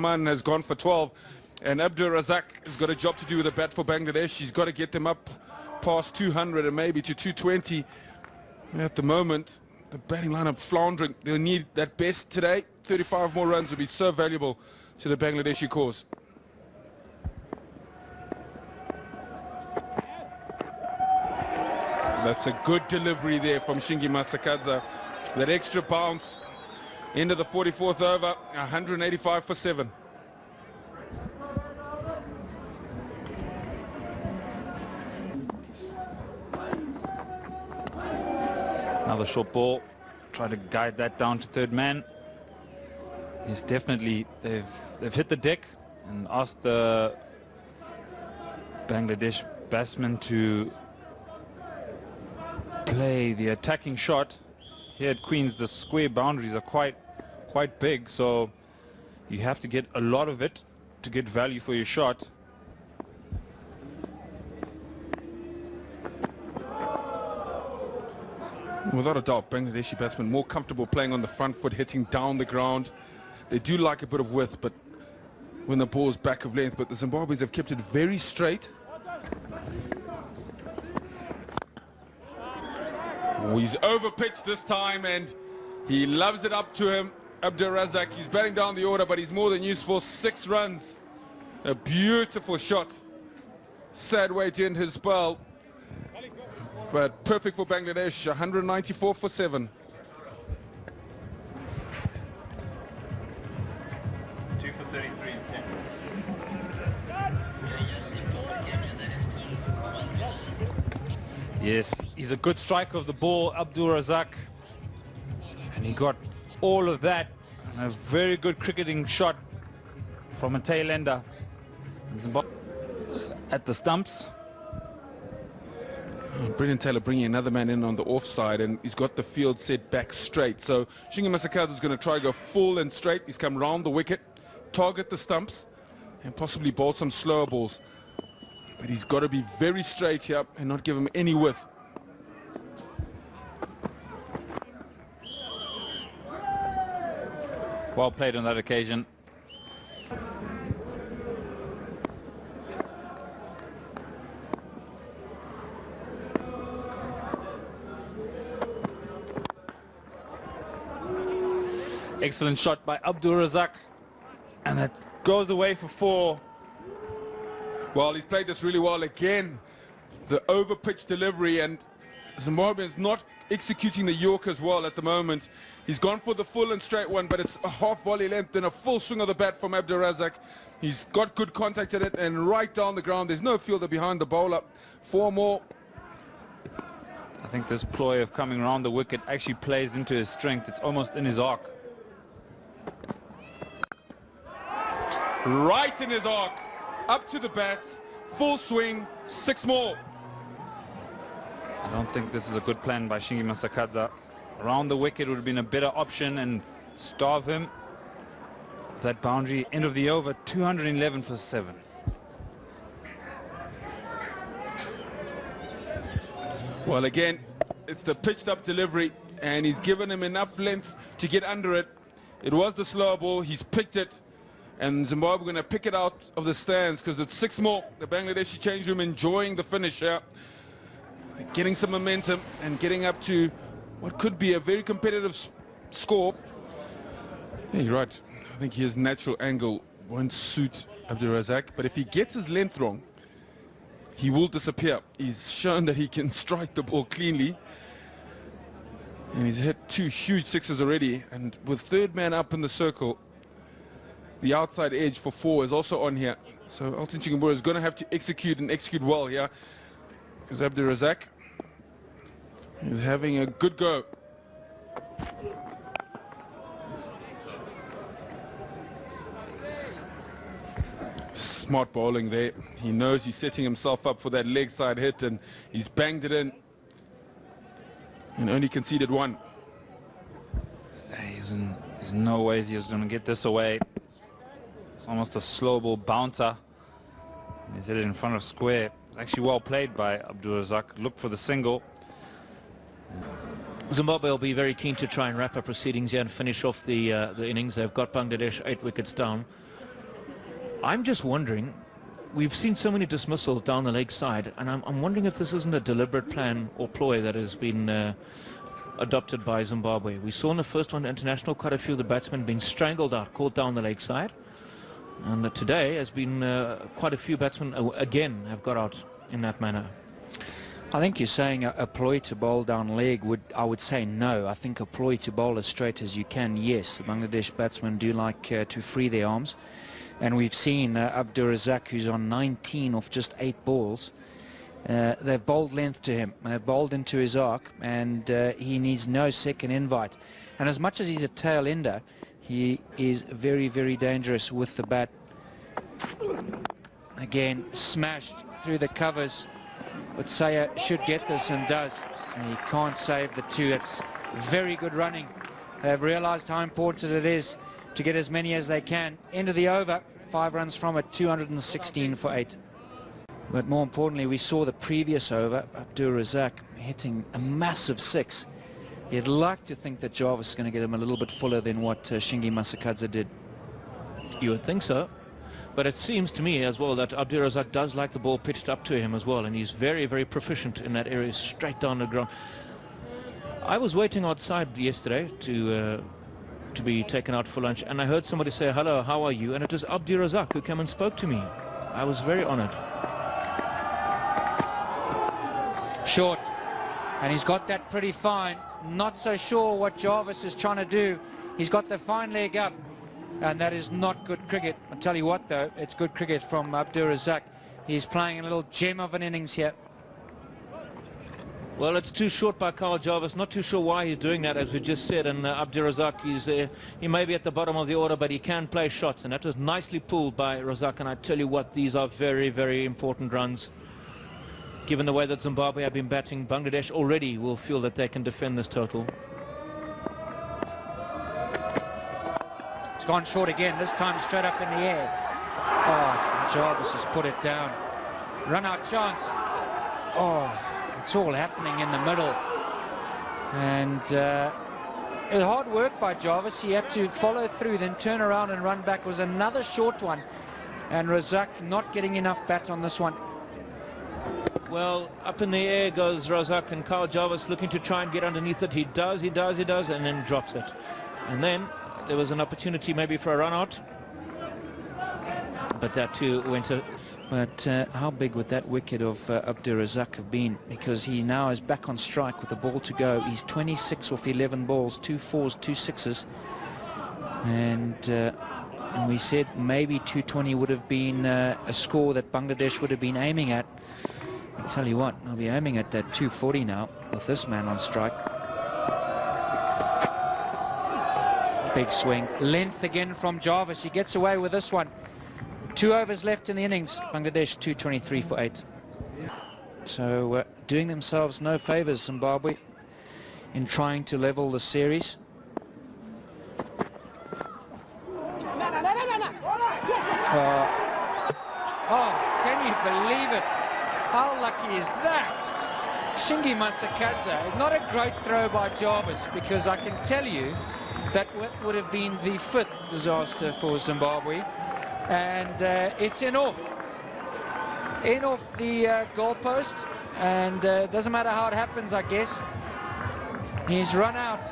Rahman has gone for 12. And Abdur Razzak has got a job to do with the bat for Bangladesh. He's got to get them up past 200 and maybe to 220. At the moment, the batting lineup floundering. They'll need that best today. 35 more runs would be so valuable to the Bangladeshi cause. That's a good delivery there from Shingi Masakadza. That extra bounce into the 44th over, 185 for 7. Another short ball, try to guide that down to third man. Yes, definitely, they've hit the deck and asked the Bangladesh batsman to play the attacking shot. Here at Queens, the square boundaries are quite big, so you have to get a lot of it to get value for your shot. Without a doubt, Bangladeshi batsmen more comfortable playing on the front foot, hitting down the ground. They do like a bit of width, but when the ball's back of length, but the Zimbabweans have kept it very straight. Oh, he's over-pitched this time, and he loves it up to him. Abdur Razzak, he's batting down the order, but he's more than useful. 6 runs. A beautiful shot. Sad way to end his spell. But perfect for Bangladesh, 194 for 7. 2 for 33 and 10. Yes, he's a good striker of the ball, Abdur Razzak. And he got all of that. And a very good cricketing shot from a tail ender. At the stumps. Brilliant Taylor bringing another man in on the offside, and he's got the field set back straight. So Shingi Masakadza is going to try to go full and straight. He's come round the wicket, target the stumps, and possibly bowl some slower balls. But he's got to be very straight here and not give him any width. Well played on that occasion. Excellent shot by Abdur Razzak, and that goes away for 4. Well, he's played this really well again. The over-pitch delivery, and Zimbabwean's not executing the York as well at the moment. He's gone for the full and straight one, but it's a half volley length and a full swing of the bat from Abdur Razzak. He's got good contact at it and right down the ground. There's no fielder behind the bowler. 4 more. I think this ploy of coming around the wicket actually plays into his strength. It's almost in his arc. Right in his arc, up to the bat, full swing, 6 more. I don't think this is a good plan by Shingi Masakadza. Around the wicket would have been a better option and starve him. That boundary, end of the over, 211 for 7. Well, again, it's the pitched up delivery, and he's given him enough length to get under it. It was the slower ball, he's picked it. And Zimbabwe going to pick it out of the stands because it's 6 more. The Bangladeshi change room enjoying the finish here. Getting some momentum and getting up to what could be a very competitive score. Yeah, you're right. I think his natural angle won't suit Abdur Razzak. But if he gets his length wrong, he will disappear. He's shown that he can strike the ball cleanly. And he's hit 2 huge 6s already. And with third man up in the circle, the outside edge for 4 is also on here. So Alton Chigumbura is going to have to execute and execute well here. Because Abdur Razzak is having a good go. Smart bowling there. He knows he's setting himself up for that leg side hit, and he's banged it in and only conceded 1. There's no ways he's going to get this away. It's almost a slow ball bouncer. He's hit it in front of square. It's actually well played by Abdur Razzak. Look for the single. Zimbabwe will be very keen to try and wrap up proceedings here and finish off the innings. They've got Bangladesh 8 wickets down. I'm just wondering, we've seen so many dismissals down the leg side, and I'm wondering if this isn't a deliberate plan or ploy that has been adopted by Zimbabwe. We saw in the first one international quite a few of the batsmen being strangled out, caught down the leg side, and today has been quite a few batsmen again have got out in that manner. I think you're saying a ploy to bowl down leg. I would say no. I think a ploy to bowl as straight as you can, yes. The Bangladesh batsmen do like to free their arms, and we've seen Abdur Razzak, who's on 19 off just 8 balls. They've bowled length to him, bowled into his arc, and he needs no second invite. And as much as he's a tail ender, he is very, very dangerous with the bat. Again, smashed through the covers, but Sayer should get this and does. And he can't save the 2. It's very good running. They've realized how important it is to get as many as they can. End of the over, 5 runs from it, 216 for 8. But more importantly, we saw the previous over, Abdur Razzak hitting a massive 6. You'd like to think that Jarvis is going to get him a little bit fuller than what Shingi Masakadza did. You would think so, but it seems to me as well that Abdur Razzak does like the ball pitched up to him as well, and he's very, very proficient in that area, straight down the ground. I was waiting outside yesterday to be taken out for lunch, and I heard somebody say, "Hello, how are you?" And it was Abdur Razzak who came and spoke to me. I was very honored. Short, and he's got that pretty fine. Not so sure what Jarvis is trying to do. He's got the fine leg up, and that is not good cricket. I'll tell you what though, it's good cricket from Abdur Razzak. He's playing a little gem of an innings here. Well, it's too short by Carl Jarvis. Not too sure why he's doing that, as we just said. And Abdur Razzak, he may be at the bottom of the order, but he can play shots, and that was nicely pulled by Razzak. And I tell you what, these are very, very important runs. Given the way that Zimbabwe have been batting, Bangladesh already will feel that they can defend this total. It's gone short again, this time straight up in the air. Oh, Jarvis has put it down. Run out chance. Oh, it's all happening in the middle. And it was hard work by Jarvis. He had to follow through, then turn around and run back. It was another short one. And Razzak not getting enough bat on this one. Well, up in the air goes Razzak, and Carl Jarvis looking to try and get underneath it. He does, and then drops it. And then there was an opportunity maybe for a run out, but that too went to... But how big would that wicket of Abdur Razzak have been? Because he now is back on strike with the ball to go. He's 26 off 11 balls, 2 4s, 2 6s. And we said maybe 220 would have been a score that Bangladesh would have been aiming at. I'll tell you what, I'll be aiming at that 240 now with this man on strike. Big swing. Length again from Jarvis. He gets away with this one. 2 overs left in the innings. Bangladesh 223 for 8. So doing themselves no favours, Zimbabwe, in trying to level the series. Oh, can you believe it? How lucky is that? Shingi Masakadza, not a great throw by Jarvis, because I can tell you that would have been the 5th disaster for Zimbabwe. And it's in off the goalpost, and doesn't matter how it happens, I guess. He's run out.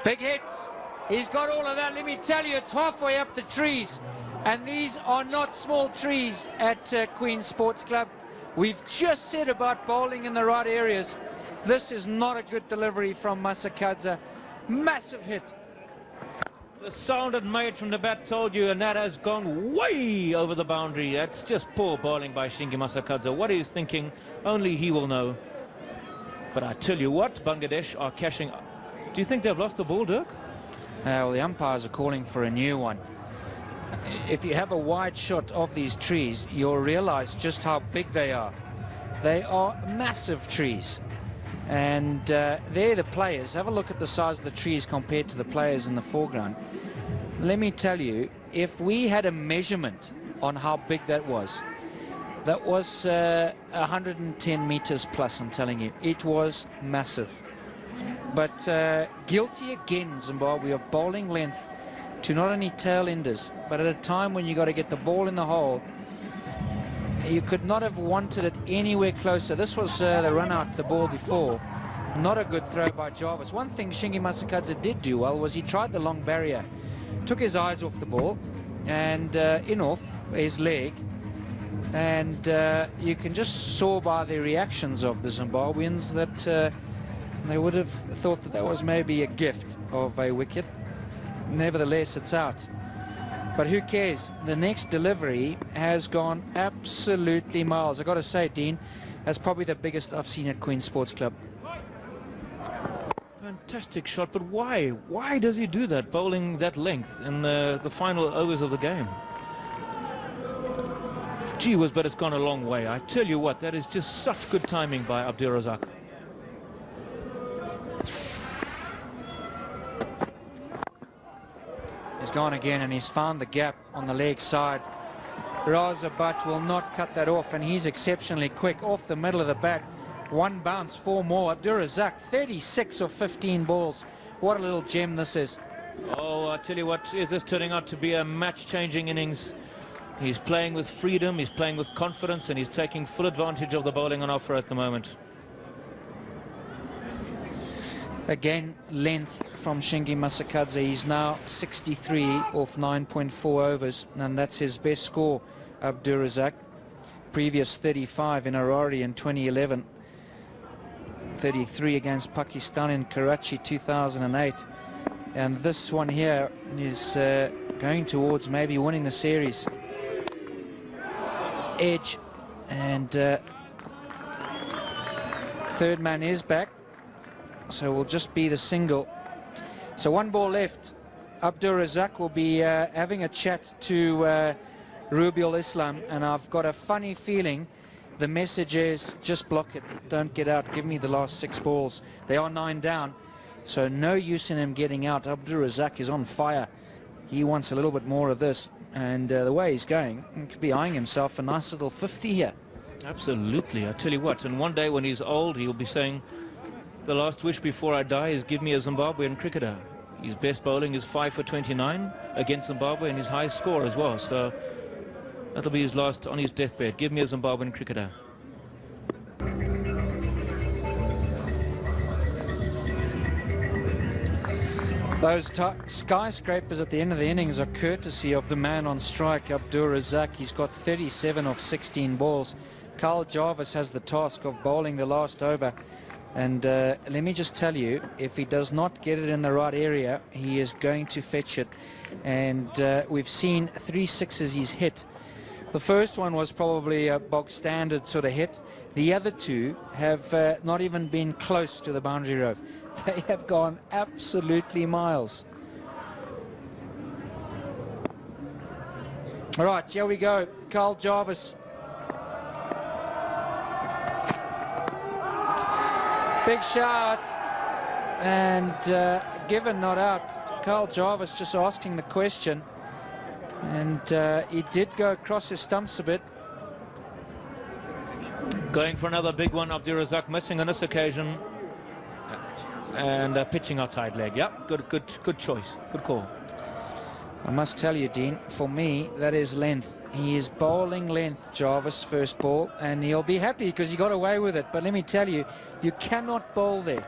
Big hits. He's got all of that. Let me tell you, it's halfway up the trees, and these are not small trees at Queen's Sports Club. We've just said about bowling in the right areas. This is not a good delivery from Masakadza. Massive hit. The sound it made from the bat told you, and that has gone way over the boundary. That's just poor bowling by Shingi Masakadza. What he's thinking, only he will know. But I tell you what, Bangladesh are cashing. Do you think they've lost the ball, Dirk? Well, the umpires are calling for a new one. If you have a wide shot of these trees, you'll realize just how big they are. They are massive trees. And they're the players. Have a look at the size of the trees compared to the players in the foreground. Let me tell you, if we had a measurement on how big that was 110 meters plus, I'm telling you. It was massive. But guilty again, Zimbabwe, of bowling length to not only tail enders, but at a time when you got to get the ball in the hole. You could not have wanted it anywhere closer. This was the run out the ball before. Not a good throw by Jarvis. One thing Shingi Masakadza did do well was he tried the long barrier, took his eyes off the ball and in off his leg, and you can just saw by the reactions of the Zimbabweans that they would have thought that was maybe a gift of a wicket. Nevertheless, it's out. But who cares? The next delivery has gone absolutely miles. I've got to say, Dean, that's probably the biggest I've seen at Queen's Sports Club. Fantastic shot, but why? Why does he do that, bowling that length in the final overs of the game? Gee whiz, but it's gone a long way. I tell you what, that is just such good timing by Abdur Razzak. He's gone again, and he's found the gap on the leg side. Razzak will not cut that off, and he's exceptionally quick off the middle of the bat. One bounce, 4 more. Abdur Razzak, 36 of 15 balls. What a little gem this is. Oh, I tell you what, is this turning out to be a match-changing innings? He's playing with freedom, he's playing with confidence, and he's taking full advantage of the bowling on offer at the moment. Again, length from Shingi Masakadza. He's now 63 off 9.4 overs, and that's his best score, Abdur Razzak. Previous 35 in Harare in 2011. 33 against Pakistan in Karachi 2008. And this one here is going towards maybe winning the series. Edge, and third man is back, so will just be the single. So 1 ball left. Abdur Razzak will be having a chat to Rubiul Islam, and I've got a funny feeling the message is just block it, don't get out, give me the last 6 balls. They are 9 down, so no use in him getting out. Abdur Razzak is on fire. He wants a little bit more of this, and the way he's going, he could be eyeing himself a nice little 50 here. Absolutely, I tell you what, and one day when he's old, he'll be saying, the last wish before I die is give me a Zimbabwean cricketer. His best bowling is 5 for 29 against Zimbabwe, and his highest score as well, so that'll be his last on his deathbed. Give me a Zimbabwean cricketer. Those skyscrapers at the end of the innings are courtesy of the man on strike, Abdur Razzak. He's got 37 of 16 balls. Carl Jarvis has the task of bowling the last over. And let me just tell you, if he does not get it in the right area, he is going to fetch it. And we've seen 3 sixes he's hit. The first one was probably a bog standard sort of hit. The other 2 have not even been close to the boundary rope. They have gone absolutely miles. All right, here we go. Carl Jarvis. Big shot. And given not out. Carl Jarvis just asking the question. And he did go across his stumps a bit. Going for another big one. Abdur Razzak missing on this occasion. And pitching outside leg. Yep, good choice. Good call. I must tell you, Dean, for me, that is length. He is bowling length, Jarvis, first ball, and he'll be happy because he got away with it. But let me tell you, you cannot bowl there,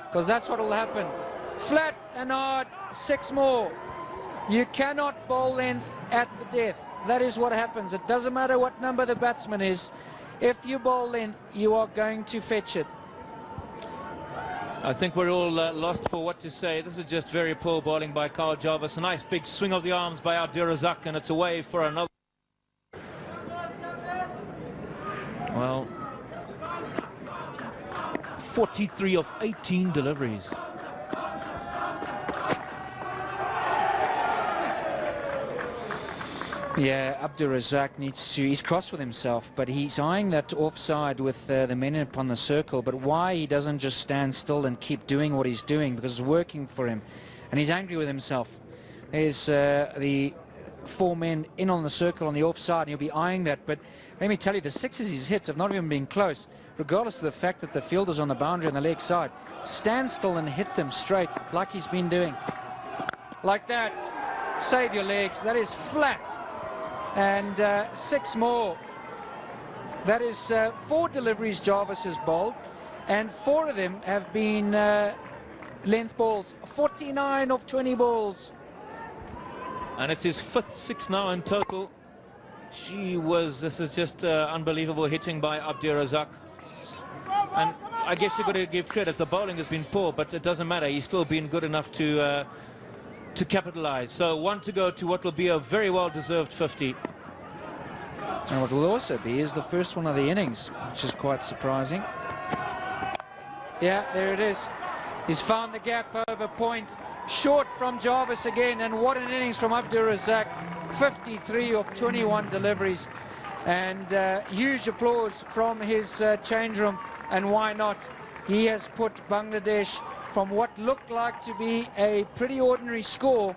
because that's what will happen. Flat and hard, 6 more. You cannot bowl length at the death. That is what happens. It doesn't matter what number the batsman is. If you bowl length, you are going to fetch it. I think we're all lost for what to say. This is just very poor bowling by Carl Jarvis. A nice big swing of the arms by Abdur Razzak, and it's away for another. Well, 43 of 18 deliveries. Yeah, Abdur Razzak needs to, he's cross with himself, but he's eyeing that offside with the men upon the circle. But why he doesn't just stand still and keep doing what he's doing, because it's working for him, and he's angry with himself. There's the 4 men in on the circle on the offside, and he'll be eyeing that. But let me tell you, the 6s he's hit have not even been close, regardless of the fact that the fielder's on the boundary on the leg side. Stand still and hit them straight, like he's been doing. Like that. Save your legs. That is flat. And 6 more. That is 4 deliveries Jarvis has bowled, and 4 of them have been length balls. 49 of 20 balls. And it's his 5th 6 now in total. Gee whiz, this is just unbelievable hitting by Abdur Razzak. And I guess you've got to give credit, the bowling has been poor, but it doesn't matter, he's still been good enough to capitalize. So 1 to go to what will be a very well-deserved 50. And what will also be is the first one of the innings, which is quite surprising. Yeah, there it is. He's found the gap over point. Short from Jarvis again, and what an innings from Abdur Razzak. 53 of 21 deliveries. And huge applause from his change room, and why not? He has put Bangladesh from what looked like to be a pretty ordinary score.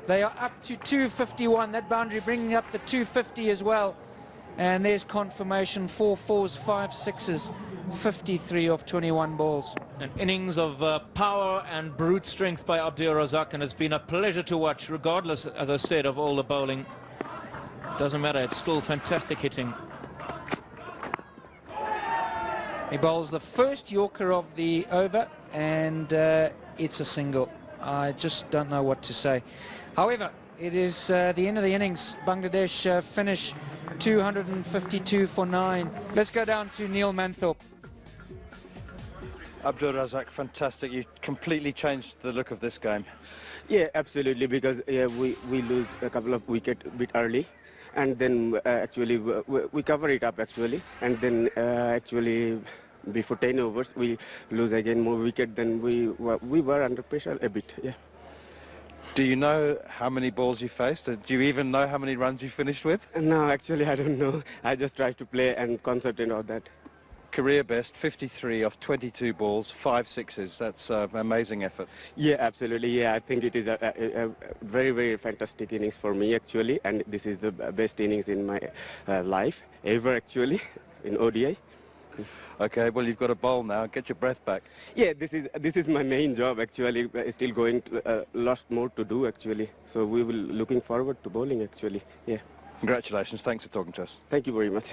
They are up to 251, that boundary bringing up the 250 as well. And there's confirmation, 4 4s, 5 6s, 53 of 21 balls. An innings of power and brute strength by Abdur Razzak, and it's been a pleasure to watch, regardless, as I said, of all the bowling. Doesn't matter, it's still fantastic hitting. He bowls the first Yorker of the over, and it's a single. I just don't know what to say. However, it is the end of the innings. Bangladesh finish 252 for 9. Let's go down to Neil Manthorpe. Abdur Razzak, fantastic. You completely changed the look of this game. Yeah, absolutely, because we lose a couple of wickets a bit early, and then actually we cover it up actually, and then actually before 10 overs we lose again more wicket than we were under pressure a bit. Yeah. Do you know how many balls you faced? Do you even know how many runs you finished with? No, actually I don't know. I just try to play and concentrate on that. Career best, 53 off 22 balls, 5 6s. That's an amazing effort. Yeah, absolutely. Yeah, I think it is a very, very fantastic innings for me actually, and this is the best innings in my life ever actually in ODI. Okay, well, you've got a bowl now. Get your breath back. Yeah, this is my main job actually. Still going to, lots more to do actually. So we will looking forward to bowling actually. Yeah. Congratulations. Thanks for talking to us. Thank you very much.